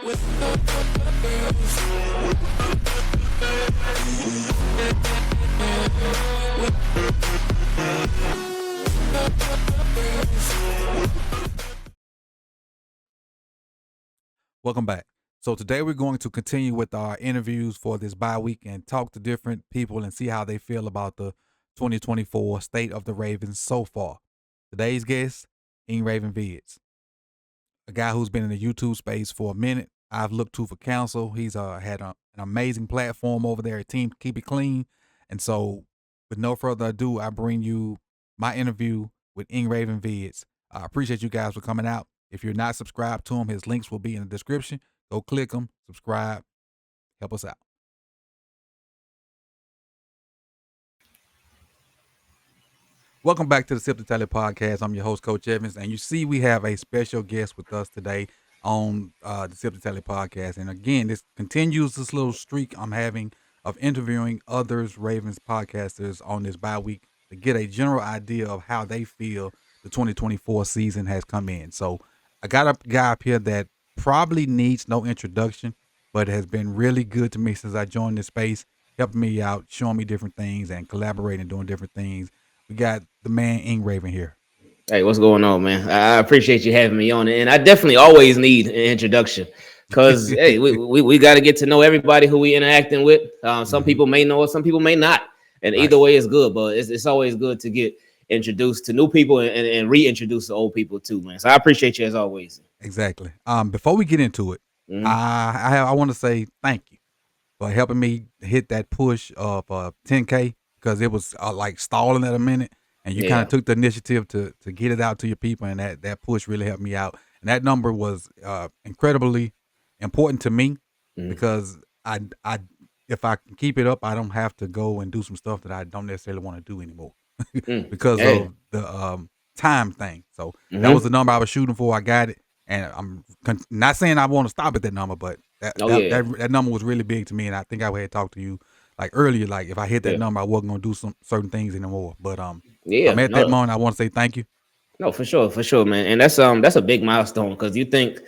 Welcome back. So today we're going to continue with our interviews for this bye week and talk to different people and see how they feel about the 2024 state of the Ravens so far. Today's guest, IvanEvans, a guy who's been in the YouTube space for a minute. I've looked to for counsel. He's had an amazing platform over there at Team Keep It Clean. And so with no further ado, I bring you my interview with IvanEvans. I appreciate you guys for coming out. If you're not subscribed to him, his links will be in the description. Go click them, subscribe, help us out. Welcome back to the Sip to Tell It podcast. I'm your host, Coach Evans, and you see we have a special guest with us today on the Sip to Tell It podcast. And again, this continues this little streak I'm having of interviewing others Ravens podcasters on this bye week to get a general idea of how they feel the 2024 season has come in. So I got a guy up here that probably needs no introduction, but has been really good to me since I joined this space, helping me out, showing me different things, and collaborating, doing different things. We got the man IvanEvans here. Hey, what's going on, man? I appreciate you having me on, and I definitely always need an introduction because hey, we got to get to know everybody who we interacting with. Some people may know us, some people may not, and either way is good. But it's always good to get introduced to new people and reintroduce to old people too, man. So I appreciate you as always. Exactly. Before we get into it, I want to say thank you for helping me hit that push of 10K because it was like stalling at a minute, and you kind of took the initiative to get it out to your people, and that push really helped me out. And that number was incredibly important to me because I if I can keep it up, I don't have to go and do some stuff that I don't necessarily want to do anymore because of the time thing. So that was the number I was shooting for. I got it. And I'm not saying I want to stop at that number, but that number was really big to me. And I think I had talked to you like earlier, like if I hit that number, I wasn't going to do some certain things anymore. But I'm at that moment. I want to say thank you. No, for sure, man. And that's a big milestone because you think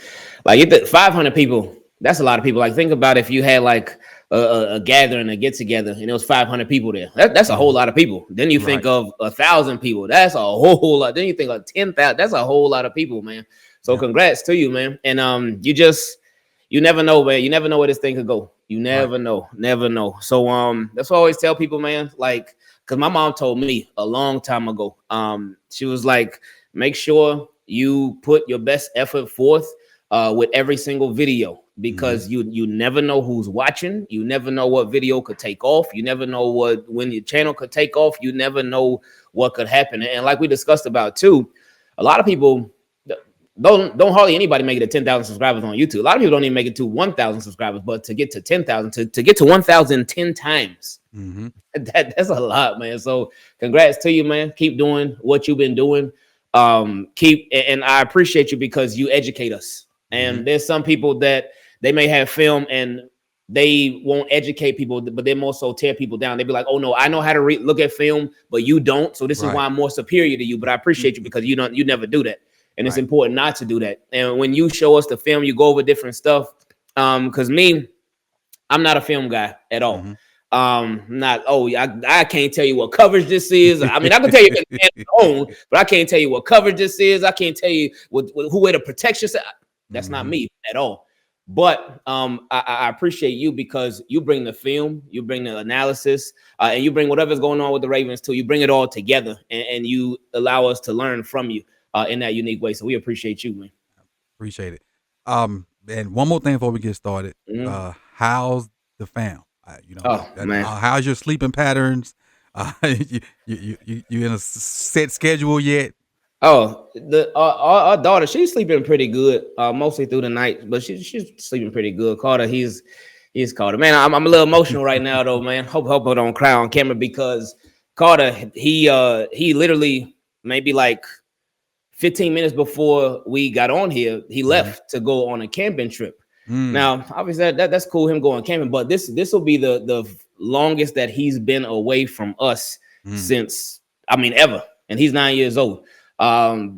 500 people. That's a lot of people. Like think about if you had like a gathering, a get together, and it was 500 people there. That's a whole lot of people. Then you think of 1,000 people. That's a whole lot. Then you think of 10,000. That's a whole lot of people, man. So congrats to you, man. And you never know, man. You never know where this thing could go. You never know. So that's what I always tell people, man. Like, because my mom told me a long time ago. She was like, make sure you put your best effort forth with every single video because you never know who's watching. You never know what video could take off. You never know when your channel could take off. You never know what could happen. And like we discussed about too, a lot of people don't hardly anybody make it to 10,000 subscribers on YouTube. A lot of people don't even make it to 1,000 subscribers, but to get to 10,000, to get to 1,000 10 times, that's a lot, man. So congrats to you, man. Keep doing what you've been doing. And I appreciate you because you educate us. And there's some people that they may have film and they won't educate people, but they more so tear people down. They be like, oh no, I know how to look at film, but you don't. So this is why I'm more superior to you. But I appreciate you because you never do that. And it's important not to do that. And when you show us the film, you go over different stuff. Because I'm not a film guy at all. I can't tell you what coverage this is. I mean, I can tell you own, but I can't tell you what coverage this is. I can't tell you who way the protection. That's not me at all. But I appreciate you because you bring the film, you bring the analysis, and you bring whatever's going on with the Ravens too. You bring it all together, and you allow us to learn from you. In that unique way. So we appreciate you, man. Appreciate it. And one more thing before we get started. How's the fam? Man. How's your sleeping patterns? You in a set schedule yet? Oh, our daughter, she's sleeping pretty good, mostly through the night, but she's sleeping pretty good. Carter, he's Carter. Man, I'm a little emotional right now though, man. Hope I don't cry on camera because Carter, he literally maybe like 15 minutes before we got on here, he left to go on a camping trip. Now, obviously, that's cool, him going camping, but this will be the longest that he's been away from us since, ever. And he's 9 years old.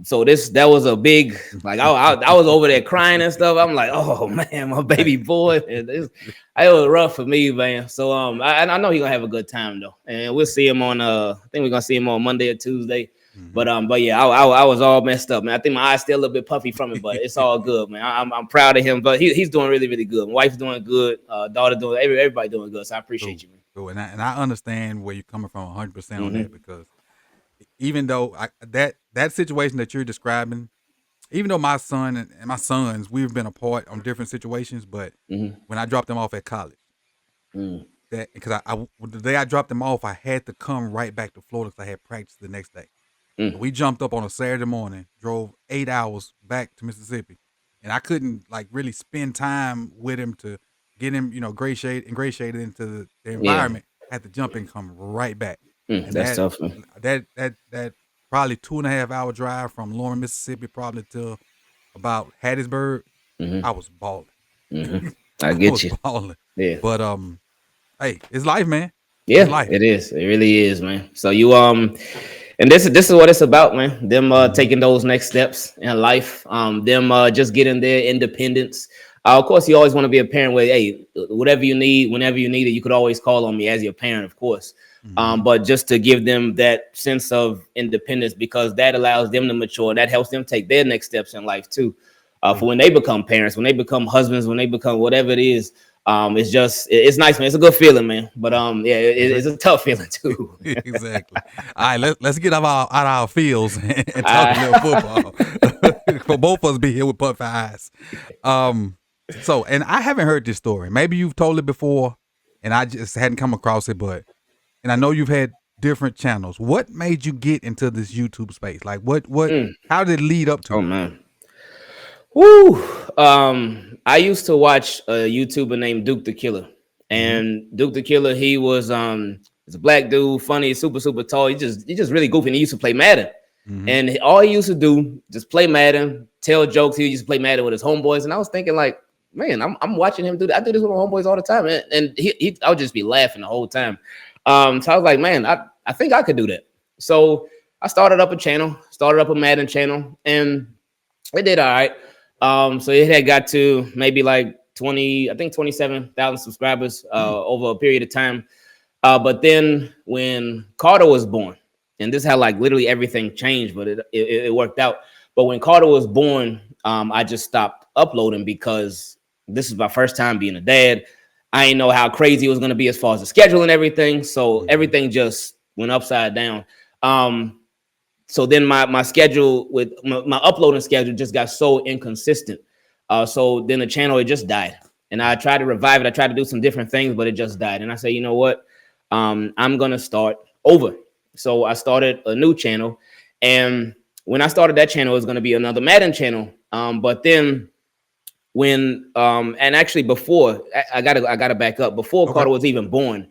So that was a big, like, I was over there crying and stuff. I'm like, oh man, my baby boy. It was rough for me, man. So I know he's gonna have a good time though, and we'll see him on I think we're gonna see him on Monday or Tuesday. But yeah, I was all messed up, man. I think my eyes still a little bit puffy from it, but it's all good, man. I'm proud of him, but he's doing really, really good. My wife's doing good, daughter doing, everybody doing good. So I appreciate you, man. Cool. And I understand where you're coming from 100% on that, because even though that situation that you're describing, even though my son and my sons, we've been apart on different situations, but when I dropped them off at college, that because the day I dropped them off, I had to come right back to Florida because I had practice the next day. So we jumped up on a Saturday morning, drove 8 hours back to Mississippi, and I couldn't like really spend time with him to get him, ingratiated into the environment. I had to jump and come right back. And that's tough, man. That probably 2.5 hour drive from Lawrence, Mississippi, probably till about Hattiesburg. I was balling. I get you. Balling. Yeah. But hey, it's life, man. Yeah, it's life. It is. It really is, man. So you and this is what it's about, man. Them taking those next steps in life. Them just getting their independence. Of course, you always want to be a parent where, hey, whatever you need, whenever you need it, you could always call on me as your parent, of course. But just to give them that sense of independence, because that allows them to mature. That helps them take their next steps in life too. For when they become parents, when they become husbands, when they become whatever it is. It's nice, man. It's a good feeling, man. But yeah, it's a tough feeling too. Exactly. All right, let's get out our fields and talk a little football. For both of us be here with puffy eyes. So, and I haven't heard this story. Maybe you've told it before, and I just hadn't come across it. And I know you've had different channels. What made you get into this YouTube space? Like, how did it lead up to? Oh man. Woo! I used to watch a YouTuber named Duke the Killer, and Duke the Killer, he was he's a black dude, funny, super tall. He just really goofy. And he used to play Madden, and all he used to do just play Madden, tell jokes. He used to play Madden with his homeboys, and I was thinking like, man, I'm watching him do that. I do this with my homeboys all the time, and I would just be laughing the whole time. So I was like, man, I think I could do that. So I started up a Madden channel, and it did all right. So it had got to maybe like 27,000 subscribers over a period of time. But then when Carter was born, and this is how like literally everything changed, but it worked out. But when Carter was born, I just stopped uploading because this is my first time being a dad. I didn't know how crazy it was going to be as far as the schedule and everything. So everything just went upside down. So then my schedule with my uploading schedule just got so inconsistent. So then the channel, it just died. And I tried to revive it. I tried to do some different things, but it just died. And I said, you know what? I'm going to start over. So I started a new channel. And when I started that channel, it was going to be another Madden channel. But then when and actually before I gotta back up, before Carter was even born,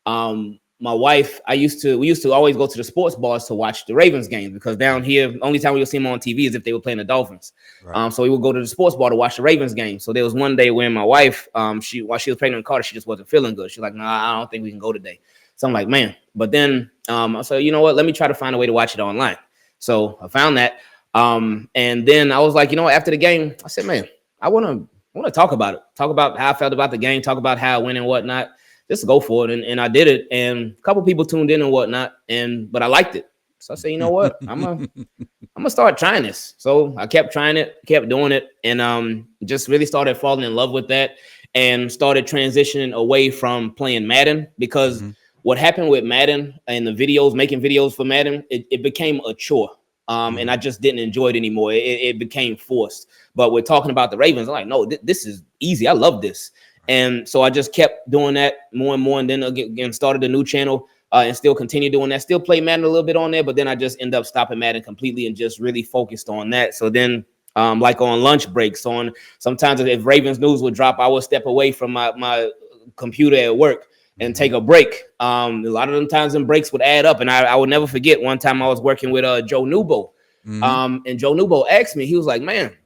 my wife, we used to always go to the sports bars to watch the Ravens games, because down here, the only time we would see them on TV is if they were playing the Dolphins. Right. So we would go to the sports bar to watch the Ravens game. So there was one day when my wife, while she was pregnant with Carter, she just wasn't feeling good. She's like, no, I don't think we can go today. So I'm like, man. But then I said, you know what? Let me try to find a way to watch it online. So I found that. And then I was like, you know what? After the game, I said, man, I want to talk about it. Talk about how I felt about the game. Talk about how I went and whatnot. Just go for it. And I did it. And a couple people tuned in and whatnot. But I liked it. So I said, you know what? I'm gonna start trying this. So I kept trying it, kept doing it, and just really started falling in love with that, and started transitioning away from playing Madden, because what happened with Madden and the videos, making videos for Madden, it became a chore. And I just didn't enjoy it anymore. It became forced. But we're talking about the Ravens. I'm like, no, this is easy. I love this. And so I just kept doing that more and more. And then again, started a new channel and still continue doing that. Still play Madden a little bit on there. But then I just end up stopping Madden completely and just really focused on that. So then like on lunch breaks, sometimes if Ravens news would drop, I would step away from my computer at work and take a break. A lot of them times them breaks would add up. And I would never forget one time I was working with Joe Newbo. And Joe Newbo asked me, he was like, man,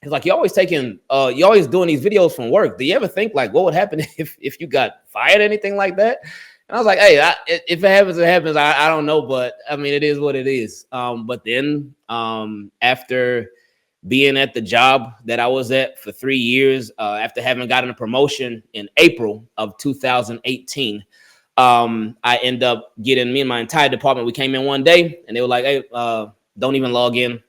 he's like, you're always doing these videos from work. Do you ever think like what would happen if you got fired or anything like that? And I was like, hey, if it happens, it happens. I don't know, but I mean, it is what it is. But then after being at the job that I was at for 3 years, after having gotten a promotion in April of 2018, I end up getting me and my entire department. We came in one day and they were like, hey, don't even log in.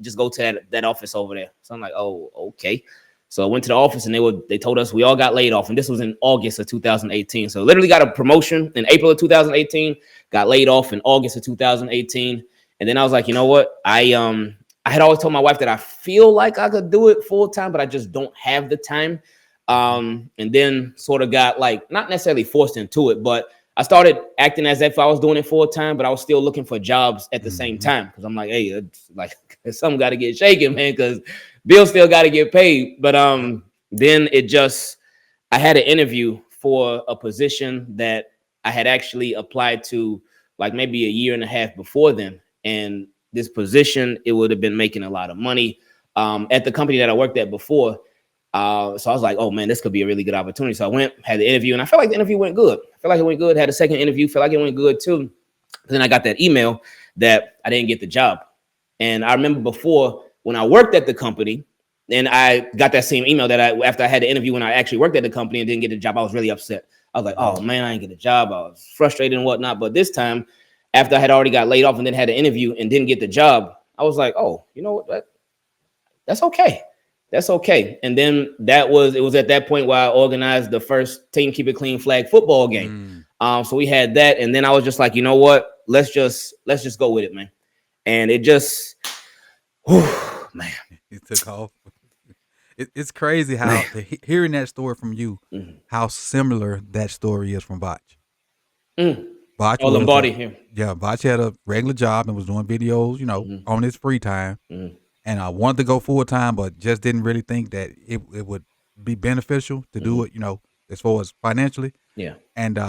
Just go to that office over there. So I'm like, oh, okay. So I went to the office and they told us we all got laid off. And this was in August of 2018. So literally got a promotion in April of 2018, got laid off in August of 2018. And then I was like, you know what? I had always told my wife that I feel like I could do it full time, but I just don't have the time. And then sort of got like, not necessarily forced into it, but I started acting as if I was doing it full time, but I was still looking for jobs at the same time. Because I'm like, hey, it's like something got to get shaken, man, because bills still got to get paid. But then I had an interview for a position that I had actually applied to like maybe a year and a half before then. And this position, it would have been making a lot of money at the company that I worked at before. So I was like, oh man, this could be a really good opportunity. So I went, had the interview, and I felt like the interview went good. I felt like it went good. Had a second interview, felt like it went good too. Then I got that email that I didn't get the job. And I remember before when I worked at the company, and I got that same email that after I had the interview when I actually worked at the company and didn't get the job, I was really upset. I was like, oh man, I didn't get the job. I was frustrated and whatnot. But this time, after I had already got laid off and then had an interview and didn't get the job, I was like, oh, you know what? That's okay. That's okay. And then it was at that point where I organized the first Team Keep It Clean flag football game. So we had that. And then I was just like, you know what? Let's just go with it, man. And it just, man. It took off. It's crazy how hearing that story from you, how similar that story is from Botch. Botch Lombardi here. Yeah, Botch had a regular job and was doing videos, on his free time. And I wanted to go full time, but just didn't really think that it would be beneficial to do it, as far as financially. Yeah. And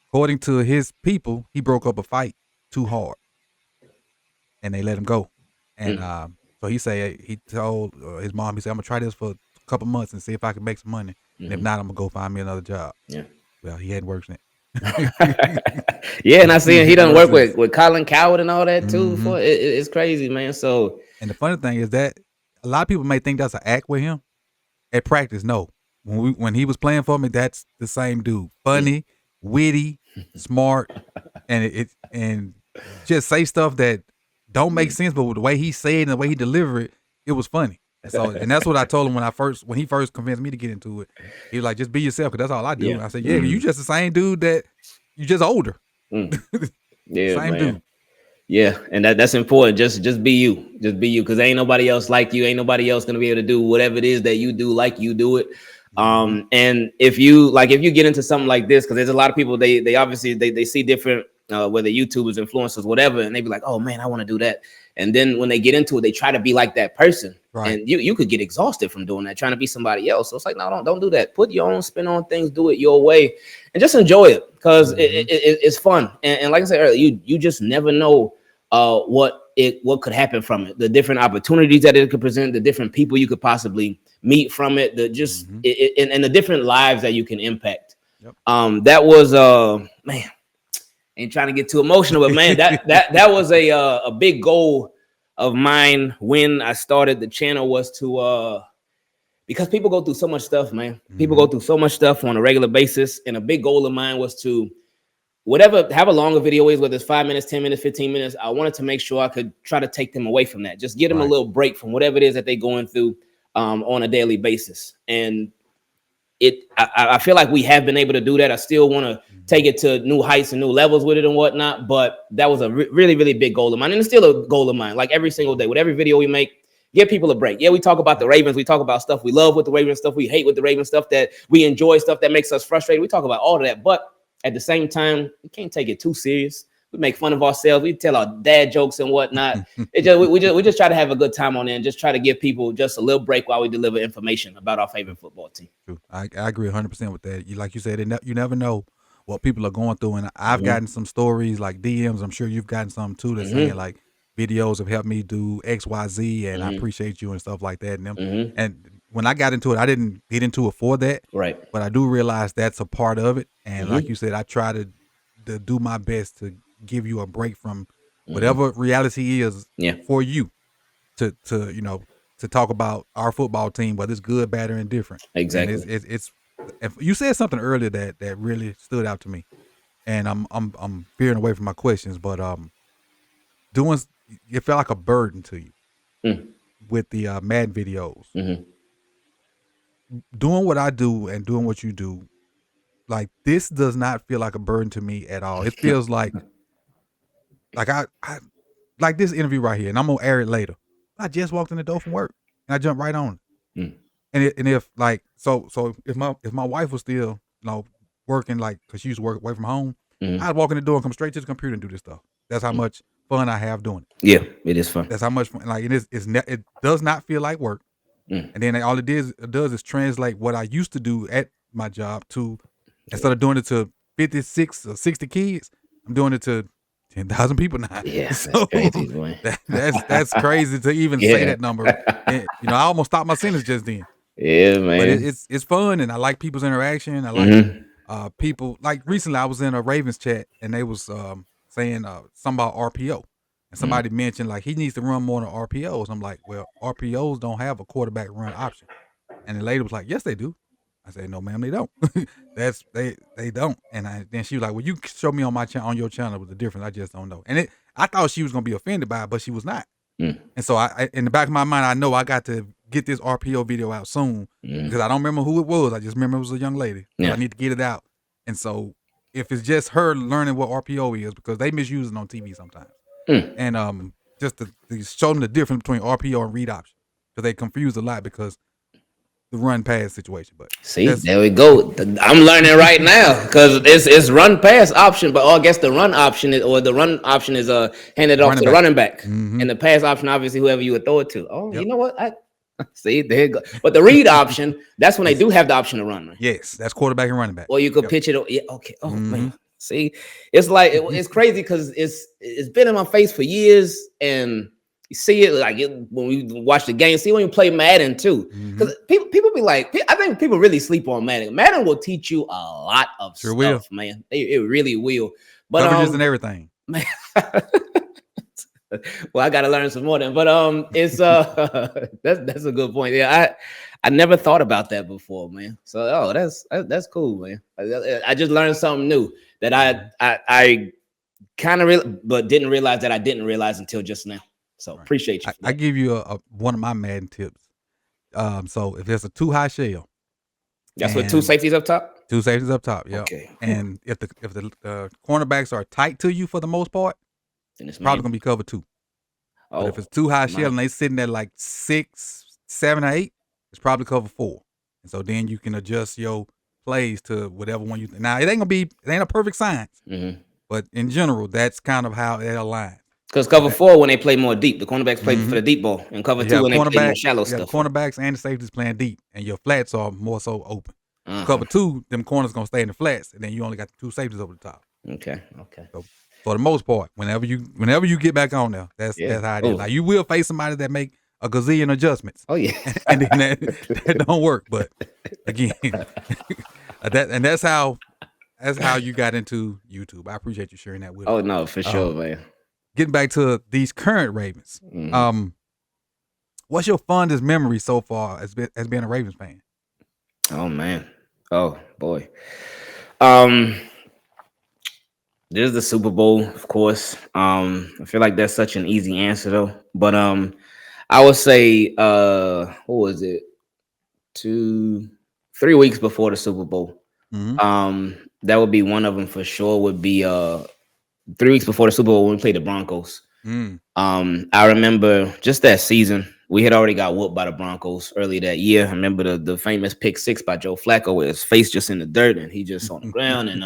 according to his people, he broke up a fight too hard, and they let him go. And so he told his mom, he said, I'm gonna try this for a couple months and see if I can make some money. And if not, I'm gonna go find me another job. Yeah. Well, he hadn't worked since. Yeah, and I see he done work with Colin Coward and all that too. It's crazy, man. So, and the funny thing is that a lot of people may think that's an act with him. At practice, no. When he was playing for me, that's the same dude. Funny, witty, smart, and just say stuff that don't make sense, but with the way he said and the way he delivered it, it was funny. And that's what I told him when he first convinced me to get into it. He was like, just be yourself, because that's all I do. Yeah. I said, yeah, you just the same dude that you just older. Yeah, same dude. Yeah, and that's important. Just be you. Just be you, because ain't nobody else like you. Ain't nobody else gonna be able to do whatever it is that you do like you do it. And if you get into something like this, because there's a lot of people, they obviously they see different whether YouTubers, influencers, whatever, and they be like, oh man, I want to do that. And then when they get into it, they try to be like that person. Right. And you could get exhausted from doing that, trying to be somebody else. So it's like, no, don't do that. Put your own spin on things, do it your way, and just enjoy it, because it's fun. And like I said earlier, you just never know what could happen from it, the different opportunities that it could present, the different people you could possibly meet from it, and the different lives that you can impact. Yep. That was man, ain't trying to get too emotional, but man, that was a big goal of mine when I started the channel, was to because people go through so much stuff, man. People go through so much stuff on a regular basis, and a big goal of mine was to have a longer video is, whether it's 5 minutes, 10 minutes, 15 minutes. I wanted to make sure I could try to take them away from that, just get them a little break from whatever it is that they're going through on a daily basis. And I feel like we have been able to do that. I still want to take it to new heights and new levels with it and whatnot, but that was a really, really big goal of mine. And it's still a goal of mine. Like every single day, with every video we make, give people a break. Yeah, we talk about the Ravens. We talk about stuff we love with the Ravens, stuff we hate with the Ravens, stuff that we enjoy, stuff that makes us frustrated. We talk about all of that, but at the same time, we can't take it too serious. We make fun of ourselves. We tell our dad jokes and whatnot. We just try to have a good time on it, and just try to give people just a little break while we deliver information about our favorite football team. True. I agree 100% with that. Like you said, you never know what people are going through, and I've gotten some stories like DMs. I'm sure you've gotten some too, that's saying like videos have helped me do X, Y, Z, and I appreciate you and stuff like that. And when I got into it, I didn't get into it for that. Right. But I do realize that's a part of it. And like you said, I try to do my best to give you a break from whatever reality is for you to to talk about our football team, whether it's good, bad, or indifferent. Exactly. And it's if you said something earlier that really stood out to me, and I'm veering away from my questions, but doing it felt like a burden to you with the Madden videos. Doing what I do and doing what you do, like this does not feel like a burden to me at all. It feels like I like this interview right here, and I'm gonna air it later. I just walked in the door from work and I jumped right on it. And if like so if my wife was still working, like because she used to work away from home, I'd walk in the door and come straight to the computer and do this stuff. That's how much fun I have doing it. Yeah, it is fun. That's how much fun. Like it does not feel like work. And then all it does is translate what I used to do at my job to, instead of doing it to 56 or 60 kids, I'm doing it to 10,000 people now. Yeah, so that's crazy, boy. That's crazy to even say that number. And, I almost stopped my sentence just then. Yeah, man. But it's fun, and I like people's interaction. I like people. Like recently, I was in a Ravens chat, and they was saying something about RPO. And somebody mentioned like he needs to run more than RPOs. I'm like, well, RPOs don't have a quarterback run option. And the lady was like, yes, they do. I said, no, ma'am, they don't. They don't. And then she was like, well, you show me on my on your channel with the difference. I just don't know. And I thought she was gonna be offended by it, but she was not. And so I in the back of my mind, I know I got to get this RPO video out soon because I don't remember who it was. I just remember it was a young lady. I need to get it out. And so if it's just her learning what RPO is, because they misuse it on TV sometimes. And just to show them the difference between RPO and read option, because they confuse a lot because the run pass situation. But see, there we go. I'm learning right now because it's run pass option, but I guess the run option is handed off to the running back, and the pass option obviously whoever you would throw it to. Oh, you know what? I see, there you go. But the read option, that's when they do have the option to run. Right? Yes, that's quarterback and running back. Or you could pitch it. Yeah, okay. Oh man. See, it's like it's crazy because it's been in my face for years, and you see it like when we watch the game. See when you play Madden too, because people be like, I think people really sleep on Madden. Madden will teach you a lot of stuff, man. It really will. But coverages and everything. Man, well, I got to learn some more then. But it's that's a good point. Yeah, I never thought about that before, man. So that's cool, man. I just learned something new that I kind of but didn't realize that I didn't realize until just now. So appreciate you. I give you one of my Madden tips. So if there's a too high shell, that's what 2 safeties up top. 2 safeties up top, yeah. Okay. And if the cornerbacks are tight to you for the most part, then it's probably gonna be cover 2. But if it's too high shell and they sitting at like 6, 7, or 8, it's probably cover 4. And so then you can adjust your plays to whatever one you think. Now it ain't a perfect science, but in general, that's kind of how it aligns. Because cover 4 when they play more deep, the cornerbacks play for the deep ball, and cover 2 when they play more shallow stuff. The cornerbacks and the safeties playing deep, and your flats are more so open. Cover 2, them corners gonna stay in the flats, and then you only got the 2 safeties over the top. Okay. So for the most part, whenever you get back on there, that's how it is. Like you will face somebody that make a gazillion adjustments. Oh yeah, and then that don't work. But again, that's how you got into YouTube. I appreciate you sharing that with us. Oh no, for sure, man. Getting back to these current Ravens, what's your fondest memory so far as being a Ravens fan? Oh man, oh boy, there's the Super Bowl, of course. I feel like that's such an easy answer though, but I would say what was it, 3 weeks before the Super Bowl. That would be one of them for sure. Would be 3 weeks before the Super Bowl when we played the Broncos. I remember just that season, we had already got whooped by the Broncos early that year. I remember the famous pick 6 by Joe Flacco with his face just in the dirt and he just on the ground. And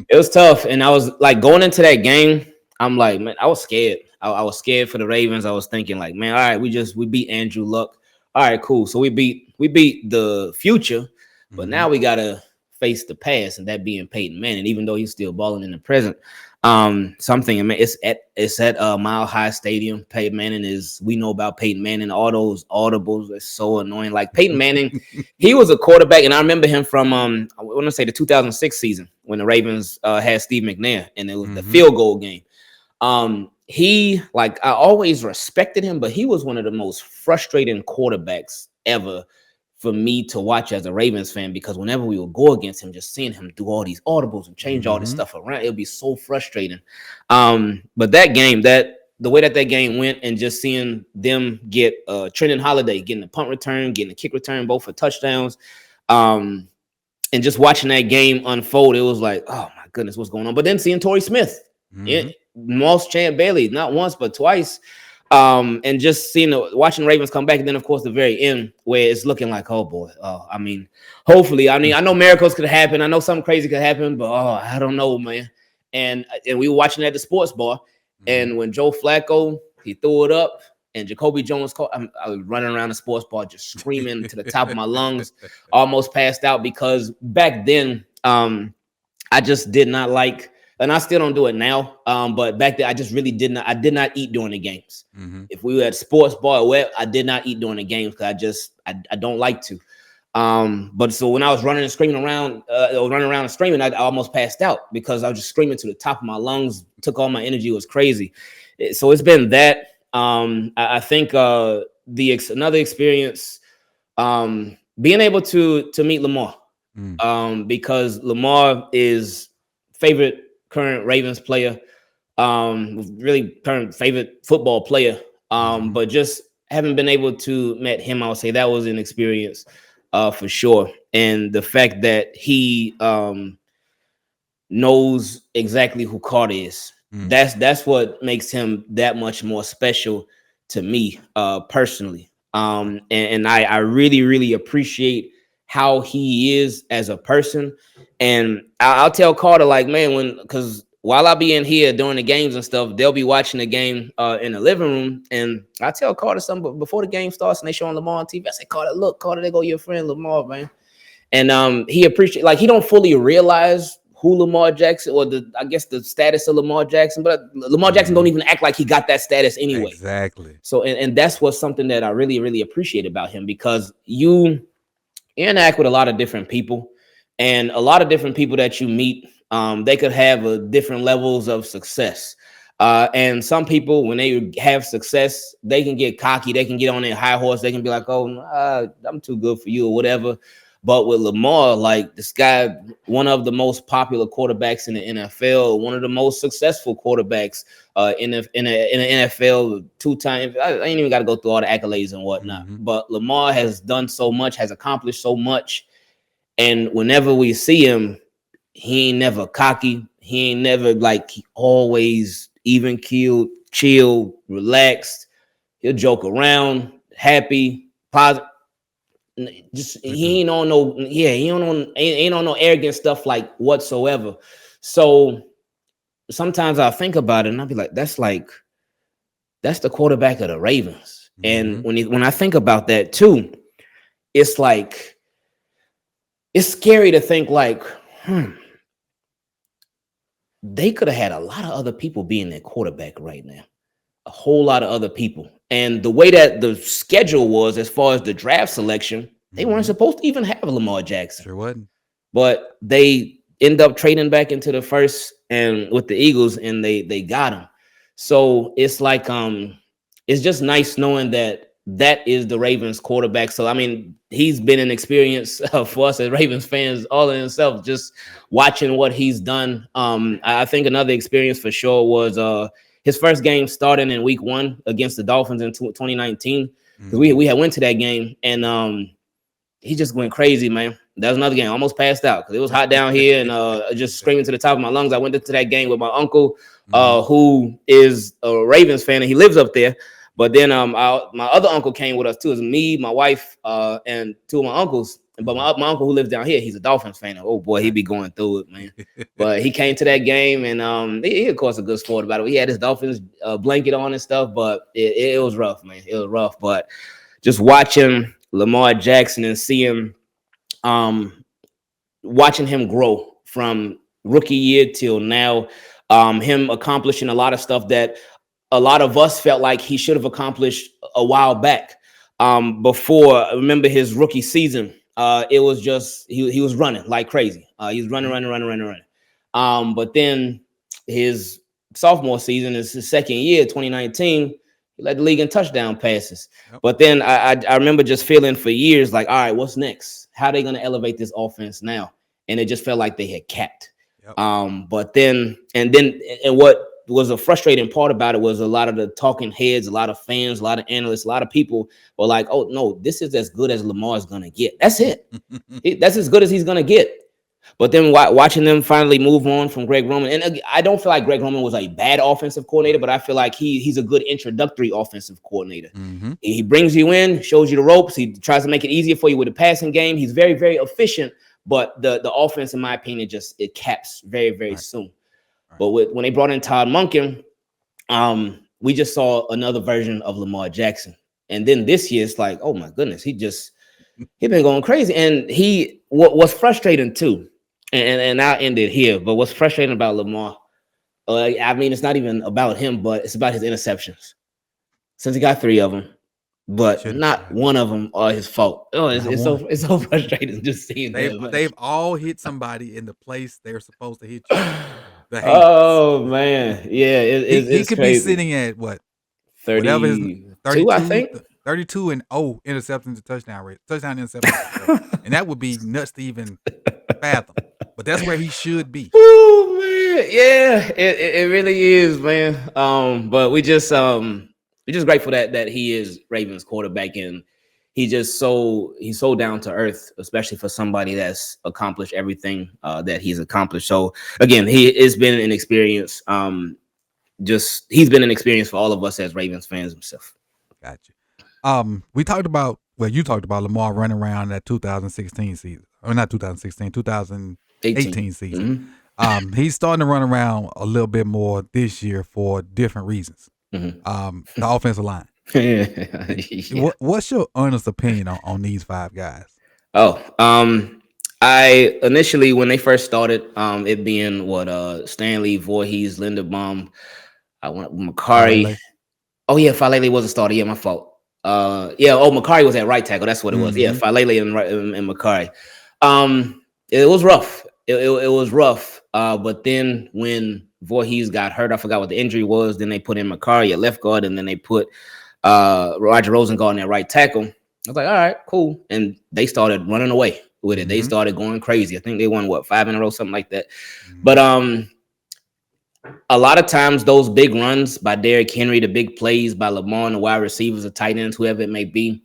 it was tough. And I was like going into that game, I'm like, man, I was scared. I was scared for the Ravens. I was thinking like, man, all right, we beat Andrew Luck. All right, cool. So we beat the future, but now we gotta face the past, and that being Peyton Manning, even though he's still balling in the present. So I'm thinking, man, it's at Mile High Stadium. Peyton Manning we know about Peyton Manning. All those audibles are so annoying. Like Peyton Manning, he was a quarterback, and I remember him from I want to say the 2006 season when the Ravens had Steve McNair, and it was the field goal game. He, like, I always respected him, but he was one of the most frustrating quarterbacks ever for me to watch as a Ravens fan, because whenever we would go against him, just seeing him do all these audibles and change all this stuff around, it would be so frustrating. But that game, the way that game went, and just seeing them get Trenton Holiday getting the punt return, getting the kick return, both for touchdowns, and just watching that game unfold, it was like, oh my goodness, what's going on? But then seeing Torrey Smith, Moss Champ Bailey, not once but twice. And just watching the Ravens come back, and then of course the very end where it's looking like, oh boy, I mean, hopefully, I know miracles could happen, I know something crazy could happen, but I don't know, man. And we were watching at the sports bar, and when Joe Flacco, he threw it up, and Jacoby Jones called, I was running around the sports bar just screaming to the top of my lungs, almost passed out, because back then I just did not like. And I still don't do it now. But back then, I just really did not eat during the games. If we were at sports bar or where, I did not eat during the games, because I don't like to. But so when I was running and screaming around, I almost passed out, because I was just screaming to the top of my lungs, took all my energy, it was crazy. So it's been that. I think another experience, being able to meet Lamar, because Lamar is favorite current Ravens player, really current favorite football player. But just haven't been able to meet him, I would say that was an experience for sure. And the fact that he knows exactly who Carter is, that's what makes him that much more special to me personally. And I really, really appreciate how he is as a person. And I'll tell Carter, like, man, because while I be in here during the games and stuff, they'll be watching the game in the living room, and I tell Carter something before the game starts and they showing Lamar on TV. I say, Carter, look, Carter, there go your friend Lamar, man. And he appreciate, like, he don't fully realize who Lamar Jackson, or the status of Lamar Jackson, but Lamar Jackson don't even act like he got that status anyway. Exactly. So and that's what's something that I really, really appreciate about him, because you interact with a lot of different people. And a lot of different people that you meet, they could have different levels of success. And some people, when they have success, they can get cocky. They can get on their high horse. They can be like, oh, I'm too good for you or whatever. But with Lamar, like, this guy, one of the most popular quarterbacks in the NFL, one of the most successful quarterbacks in the NFL, 2 times. I ain't even got to go through all the accolades and whatnot. But Lamar has done so much, has accomplished so much. And whenever we see him, he ain't never cocky. He ain't never, like, he always even keeled, chill, relaxed. He'll joke around, happy, positive. Just he ain't on no, he ain't on no arrogant stuff, like, whatsoever. So sometimes I think about it and I'll be like, that's the quarterback of the Ravens. And when I think about that too, it's like, it's scary to think, like, they could have had a lot of other people being their quarterback right now. A whole lot of other people. And the way that the schedule was, as far as the draft selection, they weren't supposed to even have Lamar Jackson. Sure wasn't. But they end up trading back into the first and with the Eagles, and they got him. So it's like, it's just nice knowing that is the Ravens quarterback. So, I mean, he's been an experience for us as Ravens fans all in himself, just watching what he's done. I think another experience for sure was his first game starting in week 1 against the Dolphins in 2019. Because we had went to that game, and he just went crazy, man. That was another game. I almost passed out because it was hot down here, and just screaming to the top of my lungs. I went into that game with my uncle, who is a Ravens fan, and he lives up there. But then my other uncle came with us too. It was me, my wife, and 2 of my uncles. But my uncle who lives down here, he's a Dolphins fan. Oh boy, he be going through it, man. But he came to that game, and he of course a good sport about it. He had his Dolphins blanket on and stuff, but it was rough, man. It was rough. But just watching Lamar Jackson and seeing, watching him grow from rookie year till now. him accomplishing a lot of stuff that a lot of us felt like he should have accomplished a while back. Before, remember his rookie season, it was just he was running like crazy. He was running. But then his sophomore season is his second year, 2019. He led the league in touchdown passes. Yep. But then I remember just feeling for years like, all right, what's next? How are they going to elevate this offense now? And it just felt like they had capped. Yep. But then what was a frustrating part about it was a lot of the talking heads, a lot of fans, a lot of analysts, a lot of people were like, oh, no, this is as good as Lamar's going to get. That's it. That's as good as he's going to get. But then watching them finally move on from Greg Roman, and I don't feel like Greg Roman was a bad offensive coordinator, but I feel like he's a good introductory offensive coordinator. Mm-hmm. He brings you in, shows you the ropes. He tries to make it easier for you with the passing game. He's very, very efficient, but the offense, in my opinion, it caps very, very soon. Right. But when they brought in Todd Monken, we just saw another version of Lamar Jackson. And then this year, it's like, oh my goodness, he been going crazy. And what's frustrating too. And I'll end it here. But what's frustrating about Lamar, I mean, it's not even about him, but it's about his interceptions. Since he got 3 of them, but not one of them are his fault. Oh, it's so frustrating just seeing they've all hit somebody in the place they're supposed to hit you. Oh man, yeah, he could be sitting at what 32, I think 32 and interceptions to touchdown interception, and that would be nuts to even fathom. But that's where he should be. Oh man, yeah, it really is, man. But we're just grateful that he is Ravens quarterback, and he's so down to earth, especially for somebody that's accomplished everything that he's accomplished. So again, he's been an experience. He's been an experience for all of us as Ravens fans himself. Gotcha. You talked about Lamar running around that 2016 season, or not 2016, 2018 season. Mm-hmm. He's starting to run around a little bit more this year for different reasons. Mm-hmm. The offensive line. Yeah. What's your honest opinion on these 5 guys? I initially, when they first started, it being Stanley, Voorhees, Linderbaum, Macari. Falele. Oh yeah, Falele was a starter. Yeah, my fault. Macari was at right tackle. That's what it was. Yeah, Falele and Macari. It was rough. It was rough. But then when Voorhees got hurt, I forgot what the injury was. Then they put in Macari at left guard, and then they put Roger Rosengard at right tackle. I was like, all right, cool. And they started running away with it. Mm-hmm. They started going crazy. I think they won 5 in a row, something like that. Mm-hmm. But a lot of times those big runs by Derrick Henry, the big plays by Lamar and the wide receivers, the tight ends, whoever it may be,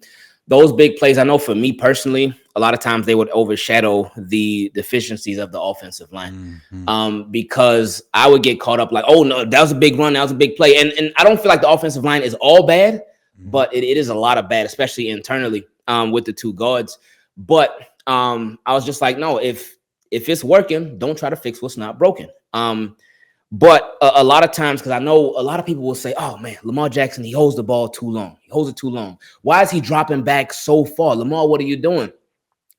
those big plays, I know for me personally, a lot of times they would overshadow the deficiencies of the offensive line. Mm-hmm. Because I would get caught up like, oh no, that was a big run, that was a big play. And I don't feel like the offensive line is all bad, mm-hmm. but it is a lot of bad, especially internally with the 2 guards. But I was just like, no, if it's working, don't try to fix what's not broken. But a lot of times, because I know a lot of people will say, oh, man, Lamar Jackson, he holds the ball too long. He holds it too long. Why is he dropping back so far? Lamar, what are you doing?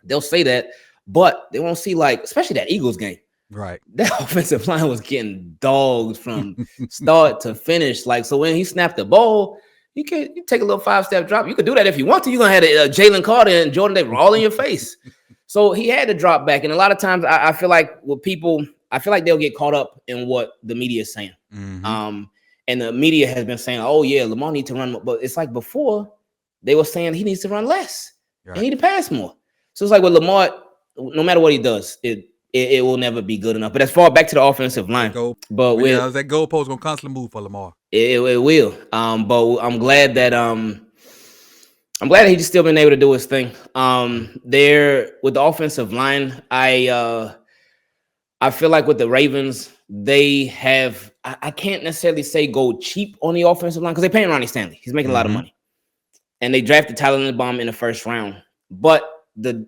They'll say that, but they won't see, especially that Eagles game. Right. That offensive line was getting dogged from start to finish. So when he snapped the ball, you take a little 5-step drop. You could do that if you want to. You're going to have Jalen Carter and Jordan Davis all in your face. So he had to drop back. And a lot of times I feel like with people – I feel like they'll get caught up in what the media is saying. Mm-hmm. And the media has been saying, oh, yeah, Lamar needs to run more. But it's like before, they were saying he needs to run less. Right. And he need to pass more. So it's like with Lamar, no matter what he does, it will never be good enough. But as far back to the offensive line. That goalpost going to constantly move for Lamar. It will. But I'm glad that he's still been able to do his thing. There with the offensive line, I feel like with the Ravens, they have – I can't necessarily say go cheap on the offensive line because they're paying Ronnie Stanley. He's making a lot of money. And they drafted Tyler Linderbaum in the first round. But they're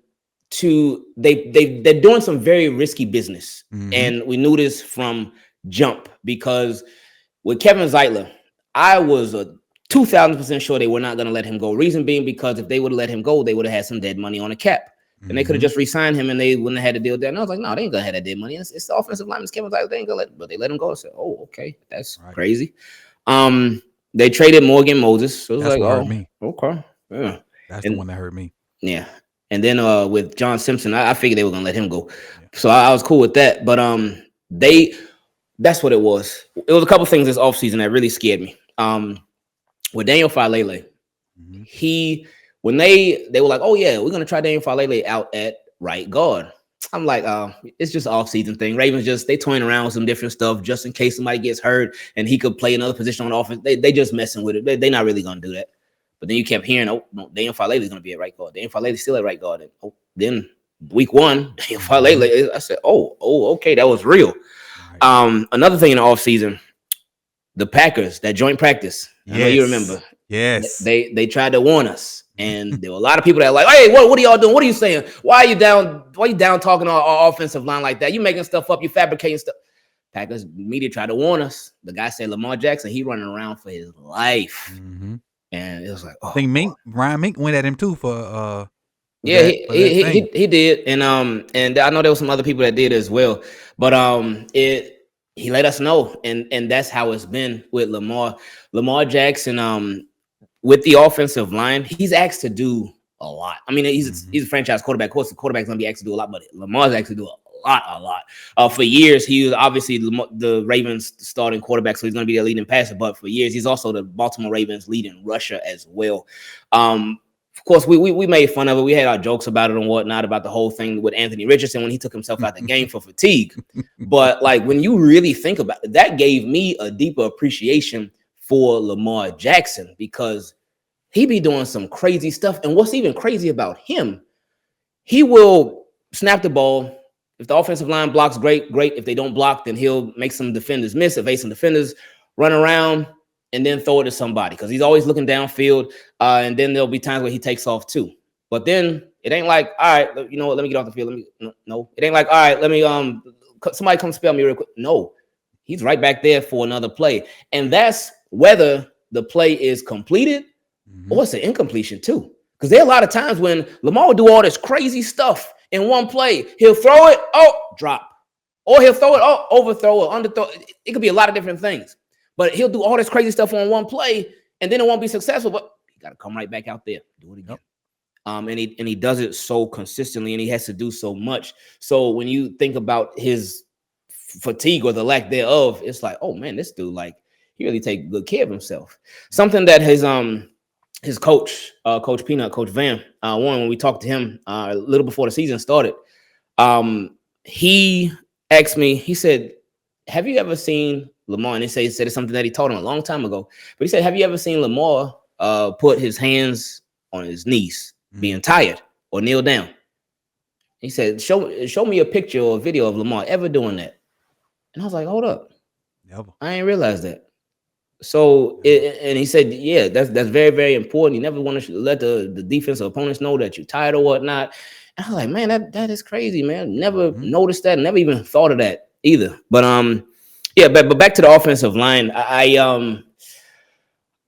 doing some very risky business. Mm-hmm. And we knew this from jump because with Kevin Zeitler, I was 2,000% sure they were not going to let him go. Reason being because if they would have let him go, they would have had some dead money on the cap. and they could have just re-signed him, and they wouldn't have had to deal with that. And I was like, no, they ain't gonna have that dead money. It's the offensive lineman, Kevin Tyler. They ain't gonna but they let him go. I said, oh, okay, that's crazy. They traded Morgan Moses. So it was that's like, what hurt me. Okay, yeah, that's the one that hurt me. Yeah, and then with John Simpson, I figured they were gonna let him go, so I was cool with that. But that's what it was. It was a couple things this offseason that really scared me. With Daniel Falele, when they were like, oh yeah, we're gonna try Daniel Falele out at right guard. I'm like, it's just an off-season thing. Ravens they toying around with some different stuff just in case somebody gets hurt and he could play another position on offense. They just messing with it. They're not really gonna do that. But then you kept hearing, oh, no, Daniel Falele is gonna be at right guard. Daniel Falele is still at right guard. And, then week 1, Daniel Falele. I said, oh, okay, that was real. Another thing in the offseason, the Packers, that joint practice. I know you remember. Yes. They tried to warn us. And there were a lot of people that were like, hey, what are y'all doing? What are you saying? Why are you down talking on our offensive line like that? You making stuff up, you fabricating stuff. Packers media tried to warn us. The guy said Lamar Jackson, he running around for his life. And it was like, I think Ryan Mink went at him too for he did. And I know there were some other people that did as well. But he let us know. And that's how it's been with Lamar. Lamar Jackson, with the offensive line, he's asked to do a lot. I mean, he's a franchise quarterback. Of course, the quarterback's gonna be asked to do a lot, but Lamar's asked to do a lot. For years, he was obviously the Ravens starting quarterback, so he's gonna be their leading passer. But for years, he's also the Baltimore Ravens leading rusher as well. Of course, we made fun of it. We had our jokes about it and whatnot, about the whole thing with Anthony Richardson when he took himself out the game for fatigue. But like when you really think about it, that gave me a deeper appreciation for Lamar Jackson because he be doing some crazy stuff. And what's even crazy about him, he will snap the ball. If the offensive line blocks, great. If they don't block, then he'll make some defenders miss, evade some defenders, run around, and then throw it to somebody because he's always looking downfield. And then there'll be times where he takes off too. But then it ain't like, all right, you know what? Let me get off the field. No, it ain't like, all right, let me somebody come spell me real quick. No, he's right back there for another play, and that's whether the play is completed or it's an incompletion too. Because there are a lot of times when Lamar will do all this crazy stuff in one play. He'll throw it, drop. Or he'll throw it, overthrow or underthrow. It could be a lot of different things. But he'll do all this crazy stuff on one play, and then it won't be successful. But you got to come right back out there, do it again. And he does it so consistently, and he has to do so much. So when you think about his fatigue or the lack thereof, it's like, oh man, this dude, like, he really take good care of himself. Something that his coach, Coach Peanut, Coach Van, when we talked to him a little before the season started, he asked me, he said, have you ever seen Lamar? And he said it's something that he taught him a long time ago. But he said, have you ever seen Lamar put his hands on his knees, being tired, or kneel down? He said, show me a picture or a video of Lamar ever doing that. And I was like, hold up. Never. I ain't realized that. So, and he said, yeah, that's very, very important. You never want to let the defensive opponents know that you're tired or whatnot. And I was like, man, that is crazy, man. Never noticed that. Never even thought of that either. But yeah, but back to the offensive line.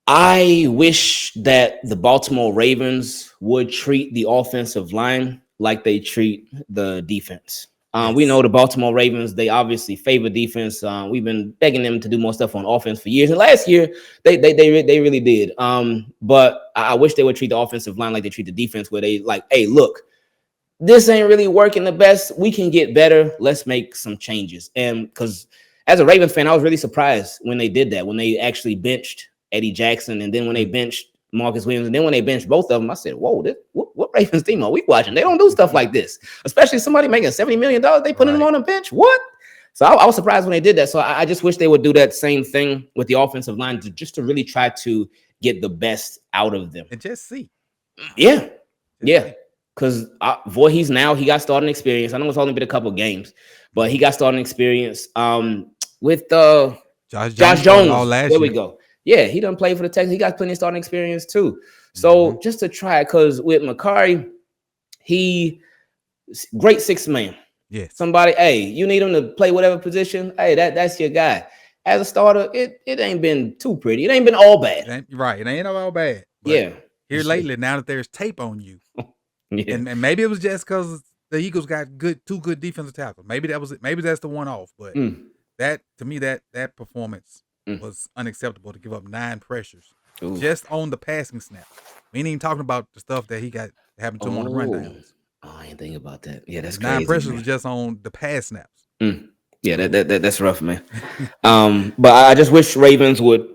I wish that the Baltimore Ravens would treat the offensive line like they treat the defense. We know the Baltimore Ravens, they obviously favor defense. We've been begging them to do more stuff on offense for years. And last year, they really did. But I wish they would treat the offensive line like they treat the defense, where they like, hey, look, this ain't really working the best. We can get better. Let's make some changes. And because as a Ravens fan, I was really surprised when they did that, when they actually benched Eddie Jackson, and then when they benched Marcus Williams, and then when they benched both of them, I said, whoa, what Ravens team are we watching? They don't do stuff like this, especially somebody making $70 million. They put him on the bench. What? So I was surprised when they did that. So I just wish they would do that same thing with the offensive line to really try to get the best out of them. And just see. Yeah. Because Voorhees now, he got starting experience. I know it's only been a couple of games, but he got starting experience with Josh Jones. There we go. Yeah, he done play for the Texans. He got plenty of starting experience too. So just to try it, because with Makari, he great sixth man. Yeah. Somebody, hey, you need him to play whatever position. Hey, that's your guy. As a starter, it ain't been too pretty. It ain't been all bad. It ain't all bad. Yeah. Here lately, now that there's tape on you, Yeah. And maybe it was just because the Eagles got two good defensive tackles. Maybe that was it. Maybe that's the one off. But that to me, that performance was unacceptable to give up 9 pressures just on the passing snap. We ain't even talking about the stuff that he got happened to him on the rundowns. Oh, I ain't thinking about that. Yeah, that's 9 pressures was just on the pass snaps. Yeah, that's rough, man. But I just wish Ravens would.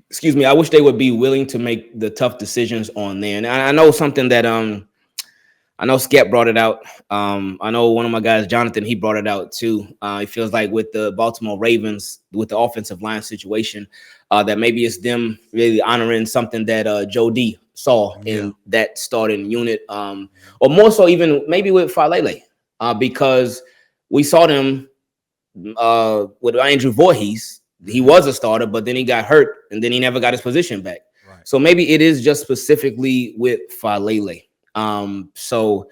Excuse me. I wish they would be willing to make the tough decisions on there. And I know something that I know Skep brought it out. I know one of my guys, Jonathan, he brought it out too. It feels like with the Baltimore Ravens, with the offensive line situation, that maybe it's them really honoring something that Joe D saw in that starting unit, or more so even maybe with Falele, because we saw them with Andrew Voorhees. He was a starter, but then he got hurt, and then he never got his position back. Right. So maybe it is just specifically with Falele. So,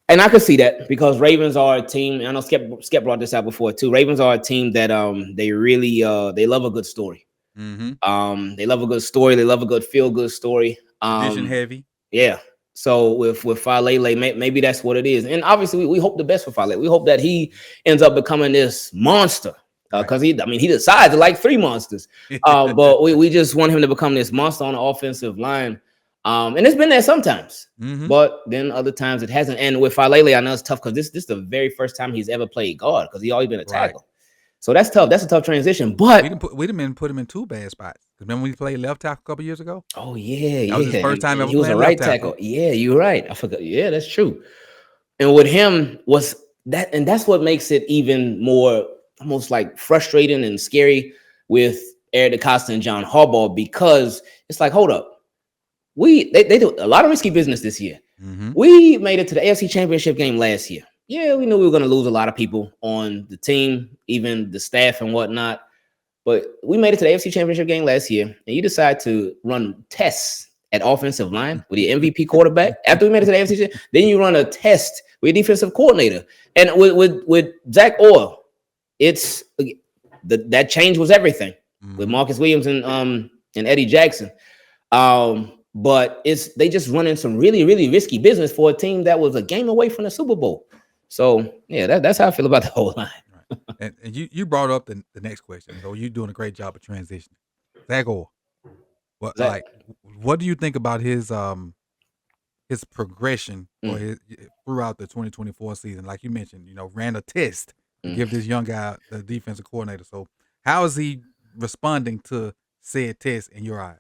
and I could see that because Ravens are a team. I know Skep brought this out before too. Ravens are a team that they really they love a good story. They love a good story. They love a good feel good story. Tradition heavy. Yeah. So with Falele, maybe that's what it is. And obviously we hope the best for Falele. We hope that he ends up becoming this monster. Because he decides to like 3 monsters. But we just want him to become this monster on the offensive line. And it's been there sometimes, but then other times it hasn't. And with Falele, I know it's tough because this is the very first time he's ever played guard because he's always been a tackle. So that's tough. That's a tough transition. But we didn't put him in 2 bad spots. Remember when we played left tackle a couple years ago? Oh yeah, that was his first time ever. He was a right tackle. Yeah, you're right. I forgot. Yeah, that's true. And with him was that, and that's what makes it even more almost like frustrating and scary with Eric DeCosta and John Harbaugh, because it's like, hold up. They do a lot of risky business this year. We made it to the AFC Championship game last year. Yeah, we knew we were going to lose a lot of people on the team, even the staff and whatnot. But we made it to the AFC Championship game last year, and you decide to run tests at offensive line with your MVP quarterback after we made it to the AFC Championship. Then you run a test with your defensive coordinator, and with Zach Orr, it's that change was everything with Marcus Williams and Eddie Jackson. But they just running some really, really risky business for a team that was a game away from the Super Bowl. So yeah, that's how I feel about the whole line. And you brought up the next question. So you're doing a great job of transitioning. Zach Orr. What do you think about his progression or throughout the 2024 season? Like you mentioned, ran a test to give this young guy the defensive coordinator. So how is he responding to said test in your eyes?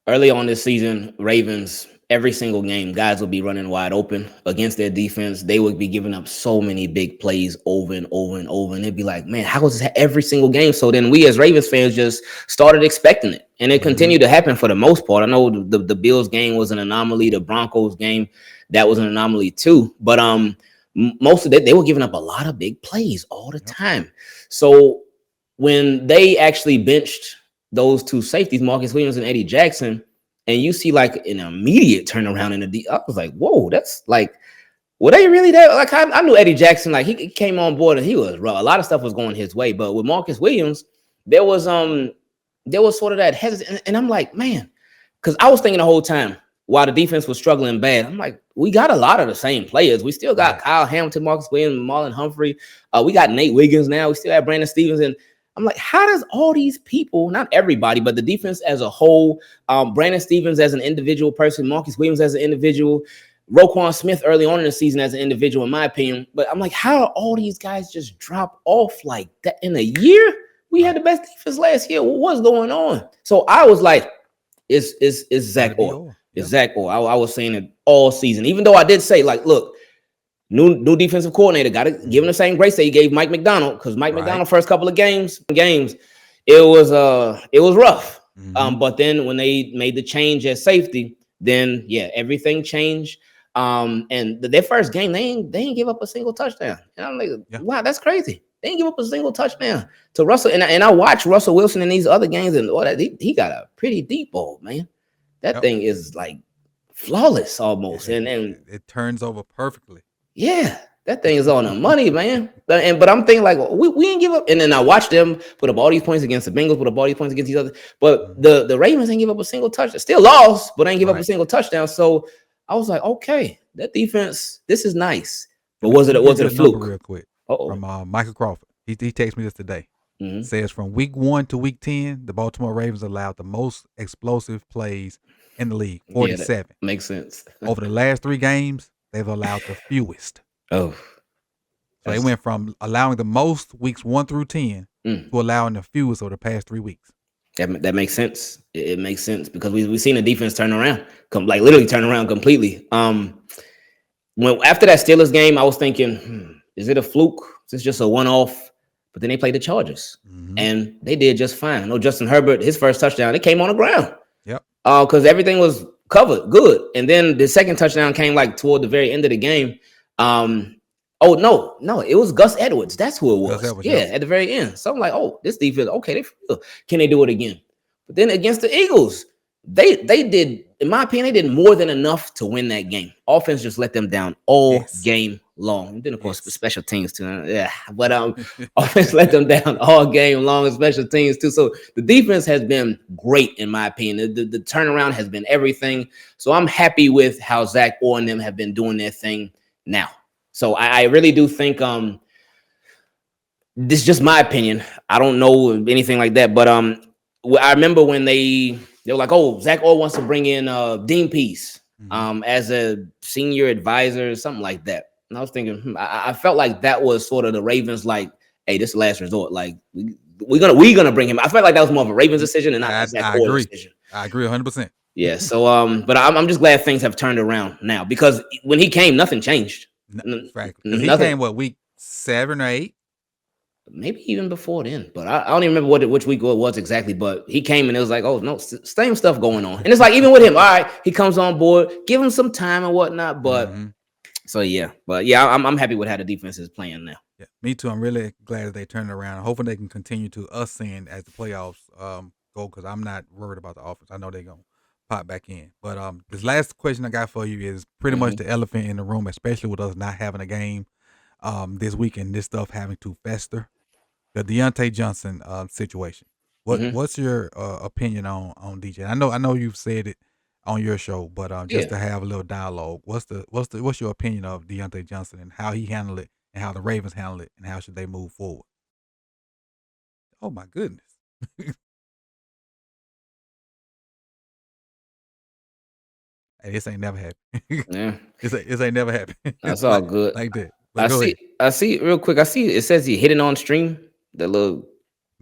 Early on this season, Ravens, every single game, guys will be running wide open against their defense. They would be giving up so many big plays over and over and over. And they'd be like, man, how is this every single game? So then we as Ravens fans just started expecting it. And it continued to happen for the most part. I know the Bills game was an anomaly. The Broncos game, that was an anomaly too. But most of it, they were giving up a lot of big plays all the time. So when they actually benched those 2 safeties, Marcus Williams and Eddie Jackson, and you see like an immediate turnaround in the I was like, whoa, that's like, were they really that? Like I knew Eddie Jackson, like he came on board and he was rough. A lot of stuff was going his way, but with Marcus Williams, there was sort of that hesitation, and I'm like, man, because I was thinking the whole time while the defense was struggling bad, I'm like, we got a lot of the same players. We still got Kyle Hamilton, Marcus Williams, Marlon Humphrey. We got Nate Wiggins now. We still have Brandon Stevens, and I'm like, how does all these people, not everybody, but the defense as a whole, Brandon Stevens as an individual person, Marcus Williams as an individual, Roquan Smith early on in the season as an individual, in my opinion. But I'm like, how do all these guys just drop off like that in a year? We had the best defense last year. What's going on? So I was like, it's Zach Orr. It's Zach Orr. I was saying it all season, even though I did say, like, look, New defensive coordinator, got to give him the same grace that he gave Mike McDonald, because Mike McDonald first couple of games, it was rough. But then when they made the change at safety, then everything changed. And their first game, they ain't give up a single touchdown. And I'm like, wow, that's crazy. They didn't give up a single touchdown to Russell. And I watched Russell Wilson in these other games, and he got a pretty deep ball, man. That thing is like flawless almost, and it turns over perfectly. Yeah, that thing is on the money, man. But I'm thinking like we ain't give up. And then I watched them put up all these points against the Bengals, put up all these points against these other. But the Ravens ain't give up a single touchdown. Still lost, but ain't give up a single touchdown. So I was like, okay, that defense, this is nice. But was it a fluke? Real quick from Michael Crawford. He texted me this today. Says from week 1 to week 10, the Baltimore Ravens allowed the most explosive plays in the league, 47. Yeah, makes sense. Over the last 3 games, they've allowed the fewest. Oh. So they went from allowing the most weeks 1 through 10 to allowing the fewest over the past 3 weeks. That makes sense. It makes sense because we've seen the defense turn around, literally turn around completely. When after that Steelers game, I was thinking, is it a fluke? Is this just a one-off? But then they played the Chargers, and they did just fine. I know Justin Herbert, his first touchdown, it came on the ground. Yep. Because everything was covered good, and then the second touchdown came like toward the very end of the game. Oh, no, it was Gus Edwards. That's who it was. Edwards, at the very end. So I'm like, oh, this defense, okay, can they do it again? But then against the Eagles, they did, in my opinion, they did more than enough to win that game. Offense just let them down all game long. And then, of course, special teams too. Yeah, but offense let them down all game long, and special teams too. So the defense has been great, in my opinion. The turnaround has been everything. So I'm happy with how Zach Orr and them have been doing their thing now. So I really do think this is just my opinion. I don't know anything like that, but I remember when they were like, oh, Zach Orr wants to bring in Dean Pease as a senior advisor or something like that. And I was thinking, I felt like that was sort of the Ravens, like, hey, this is last resort. Like we're gonna bring him. I felt like that was more of a Ravens decision and not a Zach Orr decision. I agree 100%. Yeah. So but I'm just glad things have turned around now, because when he came, nothing changed. Frankly, he came week 7 or 8, maybe even before then. But I don't even remember which week it was exactly. But he came and it was like, oh no, same stuff going on. And it's like even with him, all right, he comes on board, give him some time and whatnot. But so yeah, I'm happy with how the defense is playing now. Yeah, me too. I'm really glad that they turned it around. Hoping they can continue to ascend as the playoffs go, because I'm not worried about the offense. I know they're gonna pop back in. But this last question I got for you is pretty much the elephant in the room, especially with us not having a game this week and this stuff having to fester. The Deontay Johnson situation. What's your opinion on DJ? I know you've said it on your show, but just to have a little dialogue, what's your opinion of Deontay Johnson and how he handled it and how the Ravens handled it and how should they move forward? Oh my goodness. Hey, this ain't never happened. Yeah, this ain't never happened. That's all good. Like that. I see real quick. I see it says he hitting on stream. The little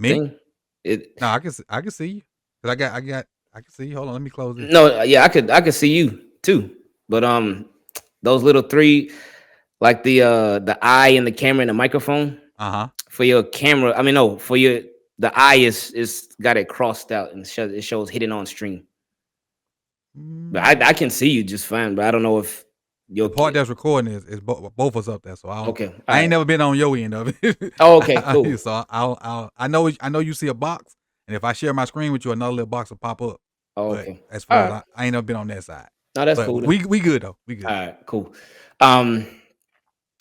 thing. No, I can see you. Cause I can see you. Hold on, let me close this. No, yeah, I could see you too. But those little 3, like the eye and the camera and the microphone. For your camera, I mean, no, for the eye is got it crossed out and it shows hidden on stream. But I can see you just fine, but I don't know if the part that's recording is both of us up there. So I ain't never been on your end of it. Oh, okay, cool. So I know you see a box, and if I share my screen with you, another little box will pop up. Oh, okay. As far as I ain't never been on that side. No, that's cool. We good though. We good. All right, cool.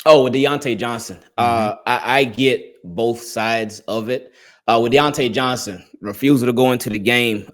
With Deontay Johnson, I get both sides of it. With Deontay Johnson, refusal to go into the game.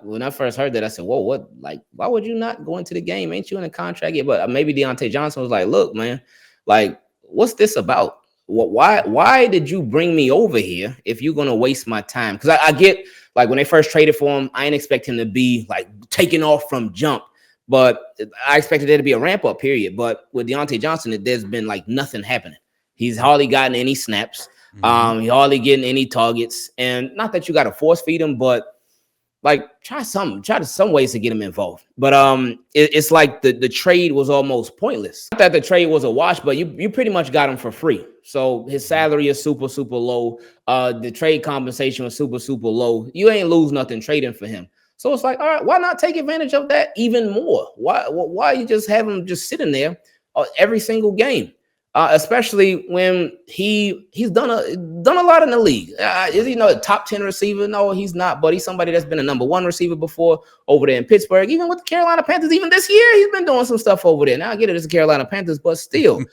When I first heard that, I said, whoa, what? Like, why would you not go into the game? Ain't you in a contract yet? But maybe Deontay Johnson was like, look, man, like, what's this about? Why did you bring me over here if you're going to waste my time? Because I get, like, when they first traded for him, I didn't expect him to be, like, taking off from jump. But I expected there to be a ramp-up period. But with Deontay Johnson, there's been, like, nothing happening. He's hardly gotten any snaps. He's hardly getting any targets. And not that you got to force feed him, but like try some ways to get him involved. But it's like the trade was almost pointless. Not that the trade was a wash, but you pretty much got him for free. So his salary is super low. The trade compensation was super low. You ain't lose nothing trading for him. So it's like, all right, why not take advantage of that even more? Why you just have him just sitting there every single game? especially when he's done a lot in the league. Is he a top 10 receiver? No, he's not. But he's somebody that's been a number 1 receiver before over there in Pittsburgh. Even with the Carolina Panthers, even this year, he's been doing some stuff over there. Now I get it, it's the Carolina Panthers, but still,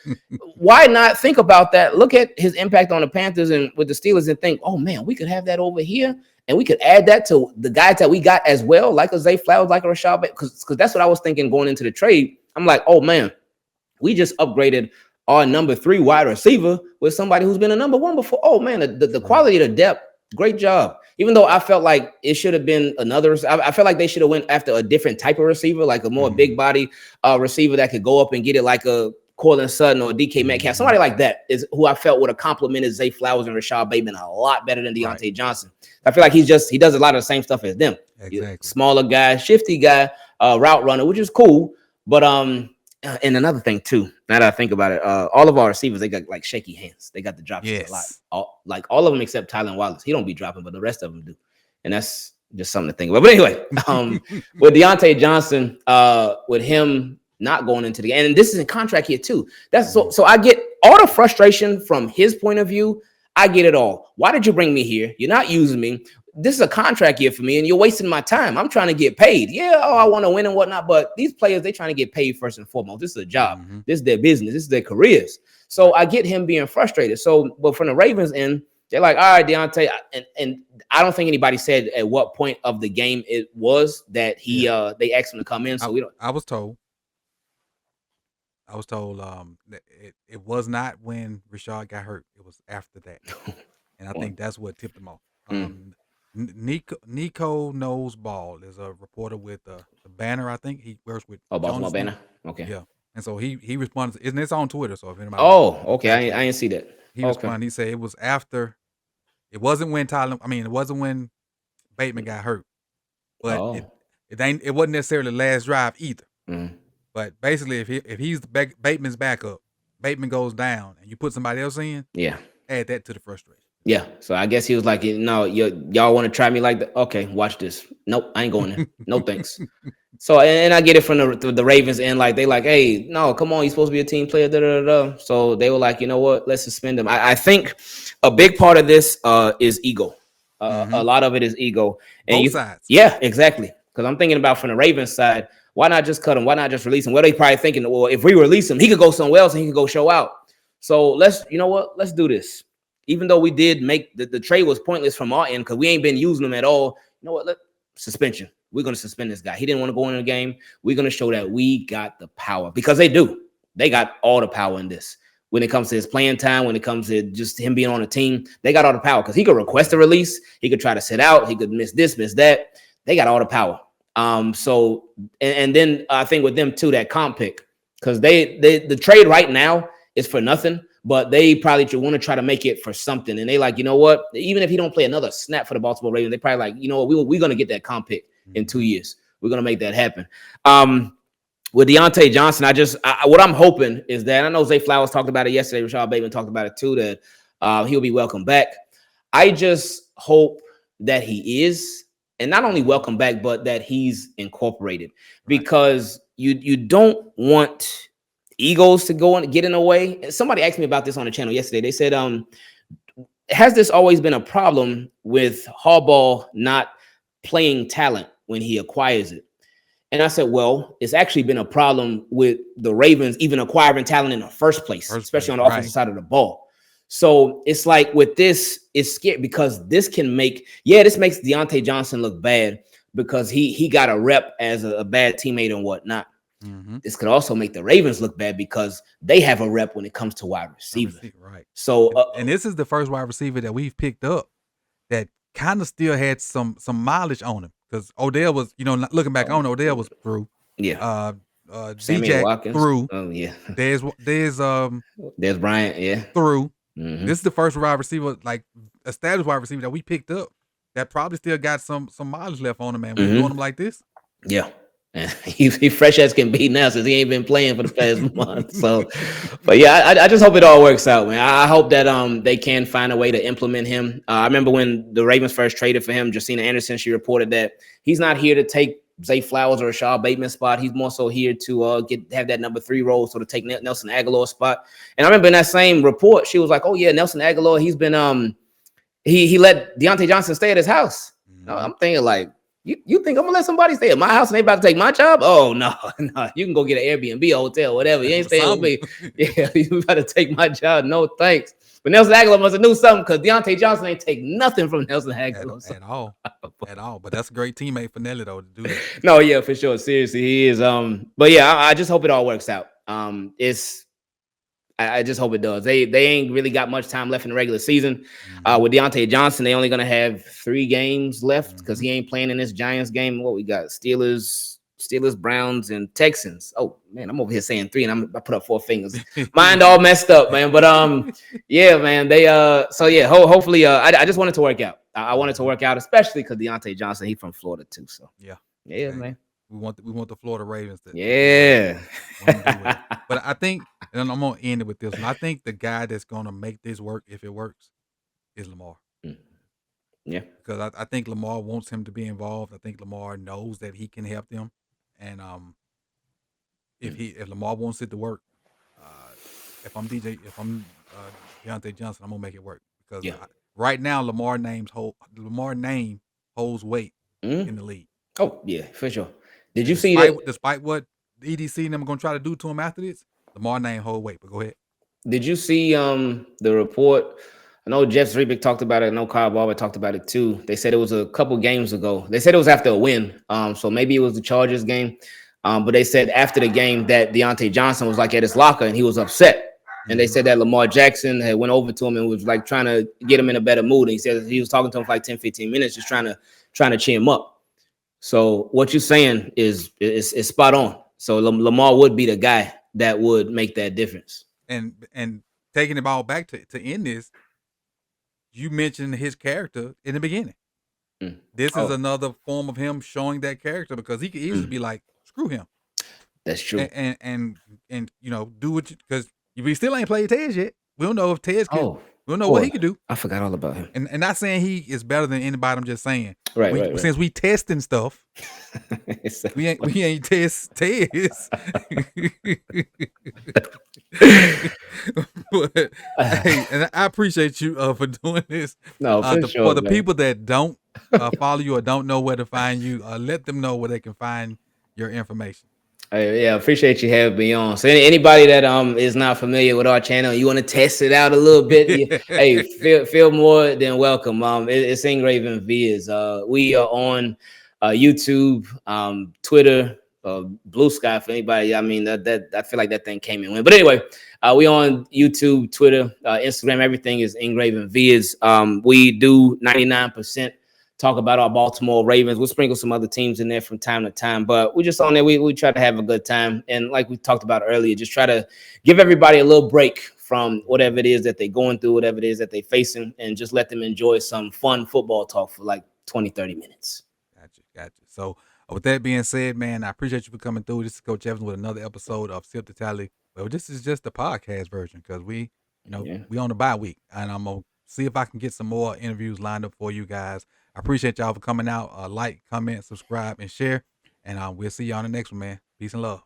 why not think about that? Look at his impact on the Panthers and with the Steelers and think, oh man, we could have that over here. And we could add that to the guys that we got as well, like a Zay Flowers, like a Rashad, because that's what I was thinking going into the trade. I'm like, oh man, we just upgraded our number 3 wide receiver with somebody who's been a number 1 before. Oh man, the quality of the depth, great job. Even though I felt like it should have been another, I felt like they should have went after a different type of receiver, like a more big body receiver that could go up and get it like a Cortland Sutton or DK Metcalf. Somebody like that is who I felt would have complemented Zay Flowers and Rashad Bateman a lot better than Deontay Johnson. I feel like he does a lot of the same stuff as them. Exactly. Smaller guy, shifty guy, route runner, which is cool. But and another thing too, now that I think about it, all of our receivers, they got like shaky hands. They got the drops a lot. All of them except Tylen Wallace. He don't be dropping, but the rest of them do. And that's just something to think about. But anyway, with Deontay Johnson, with him not going into the game, and this is in contract year too. That's so I get all the frustration from his point of view. I get it all. Why did you bring me here? You're not using me. This is a contract year for me, and you're wasting my time. I'm trying to get paid. Yeah, I want to win and whatnot, but these players, they're trying to get paid first and foremost. This is a job. This is their business. This is their careers. So I get him being frustrated. So, but from the Ravens end, they're like, all right, Deontay, and I don't think anybody said at what point of the game it was that they asked him to come in. So we don't. I was told that it was not when Rashad got hurt. It was after that, and I think that's what tipped him off. Nico Knows Ball is a reporter with the Banner. I think he works with. Oh, Baltimore Banner. Okay. Yeah, and so he responded. Isn't this on Twitter? So if anybody. Oh, okay. I didn't see that. He responded. He said it was after. It wasn't when it wasn't when Bateman got hurt, but it wasn't necessarily the last drive either. But basically, if he's Bateman's backup, Bateman goes down, and you put somebody else in. Yeah. Add that to the frustration. Yeah, so I guess he was like, no, y'all want to try me like that? Okay, watch this. Nope, I ain't going there. No thanks. So, and I get it from the Ravens end, like they like, hey, no, come on, you're supposed to be a team player. Da, da, da, da. So they were like, you know what? Let's suspend him. I think a big part of this is ego. A lot of it is ego. And both sides. Yeah, exactly. Because I'm thinking about from the Ravens side, why not just cut him? Why not just release him? Well, they probably thinking, well, if we release him, he could go somewhere else and he could go show out. So let's do this. Even though we did make the trade was pointless from our end because we ain't been using them at all. You know what? Suspension. We're going to suspend this guy. He didn't want to go in the game. We're going to show that we got the power because they do. They got all the power in this. When it comes to his playing time, when it comes to just him being on the team, they got all the power because he could request a release. He could try to sit out. He could miss this, miss that. They got all the power. So then I think with them too, that comp pick because the trade right now is for nothing. But they probably want to try to make it for something. And they like, you know what? Even if he don't play another snap for the Baltimore Ravens, they probably like, you know what? We're going to get that comp pick in 2 years. We're going to make that happen. With Deontay Johnson, what I'm hoping is that, I know Zay Flowers talked about it yesterday. Rashad Bateman talked about it too, that he'll be welcome back. I just hope that he is, and not only welcome back, but that he's incorporated because you don't want egos to go and get in the way. Somebody asked me about this on the channel yesterday. They said, has this always been a problem with Harbaugh not playing talent when he acquires it? And I said, well, it's actually been a problem with the Ravens even acquiring talent in the first place, especially on the offensive side of the ball. So it's like with this, it's scary because this makes Deontay Johnson look bad because he got a rep as a bad teammate and whatnot. This could also make the Ravens look bad because they have a rep when it comes to wide receiver. Right. So, and this is the first wide receiver that we've picked up that kind of still had some mileage on him because Odell was, looking back on Odell was through. Yeah. DJ through. Oh yeah. There's Bryant. Yeah. Through. This is the first wide receiver, like established wide receiver that we picked up that probably still got some mileage left on him, man. We're doing him like this. Yeah. He's fresh as can be now since he ain't been playing for the past month. So, but yeah, I just hope it all works out, man. I hope that they can find a way to implement him. I remember when the Ravens first traded for him, Josina Anderson, she reported that he's not here to take Zay Flowers or Rashad Bateman spot. He's more so here to have that number 3 role, so to take Nelson Aguilar's spot. And I remember in that same report, she was like, "Oh yeah, Nelson Aguilar, he's been he let Deontay Johnson stay at his house." No, I'm thinking like, you think I'm gonna let somebody stay at my house and they about to take my job? Oh no, no, you can go get an Airbnb, a hotel, whatever. You ain't staying with me. Yeah, you about to take my job? No thanks. But Nelson Aguilar must have knew something, because Deontay Johnson ain't take nothing from Nelson Aguilar at all. But that's a great teammate for Nelly though to do that. No, yeah, for sure. Seriously, he is. But yeah, I just hope it all works out. I just hope it does. They ain't really got much time left in the regular season. With Deontay Johnson, they only gonna have 3 games left, because he ain't playing in this Giants game. What we got? Steelers, Browns, and Texans. Oh man, I'm over here saying 3, and I put up 4 fingers. Mind all messed up, man. But yeah, man. They so yeah. Hopefully, I just want it to work out. I want it to work out, especially because Deontay Johnson, he's from Florida too. So yeah, man. We want the Florida Ravens to But I think, and I'm gonna end it with this one. I think the guy that's gonna make this work, if it works, is Lamar. Yeah, because I think Lamar wants him to be involved. I think Lamar knows that he can help them, and if Lamar wants it to work, if I'm Deontay Johnson, I'm gonna make it work, because right now Lamar name holds weight in the league. Oh yeah, for sure. Did you see that? Despite what the EDC and them are gonna try to do to him after this, Lamar name hold weight. But go ahead. Did you see the report? I know Jeff Zrebiec talked about it. I know Kyle Barber talked about it too. They said it was a couple games ago. They said it was after a win. So maybe it was the Chargers game. But they said after the game that Deontay Johnson was like at his locker and he was upset. And they said that Lamar Jackson had went over to him and was like trying to get him in a better mood. And he said he was talking to him for like 10, 15 minutes, just trying to cheer him up. So what you're saying is spot on. So Lamar would be the guy that would make that difference. And taking it all back to end this, you mentioned his character in the beginning. This is another form of him showing that character, because he could easily be like, screw him. That's true. And do what because we still ain't played Tez yet. We don't know if Tez can. We don't know what he could do. I forgot all about him. And not saying he is better than anybody. I'm just saying, right. Since we testing stuff, we ain't test Tez. But hey, and I appreciate you for doing this. No, for the people that don't follow you or don't know where to find you, let them know where they can find your information. Yeah, appreciate you having me on. So anybody that is not familiar with our channel, you want to test it out a little bit, hey, feel more than welcome. It's IvanEvans. We are on YouTube, Twitter, Blue Sky for anybody. I mean, that I feel like that thing came and went. But anyway, we on YouTube, Twitter, Instagram. Everything is IvanEvans. We do 99% talk about our Baltimore Ravens. We'll sprinkle some other teams in there from time to time, but we just on there. We try to have a good time, and like we talked about earlier, just try to give everybody a little break from whatever it is that they're going through, whatever it is that they're facing, and just let them enjoy some fun football talk for like 20, 30 minutes. Gotcha. So with that being said, man, I appreciate you for coming through. This is Coach Evans with another episode of Sip the Tally. Well, this is just the podcast version, because we on the bye week, and I'm gonna see if I can get some more interviews lined up for you guys. I appreciate y'all for coming out. Like, comment, subscribe, and share. And we'll see y'all on the next one, man. Peace and love.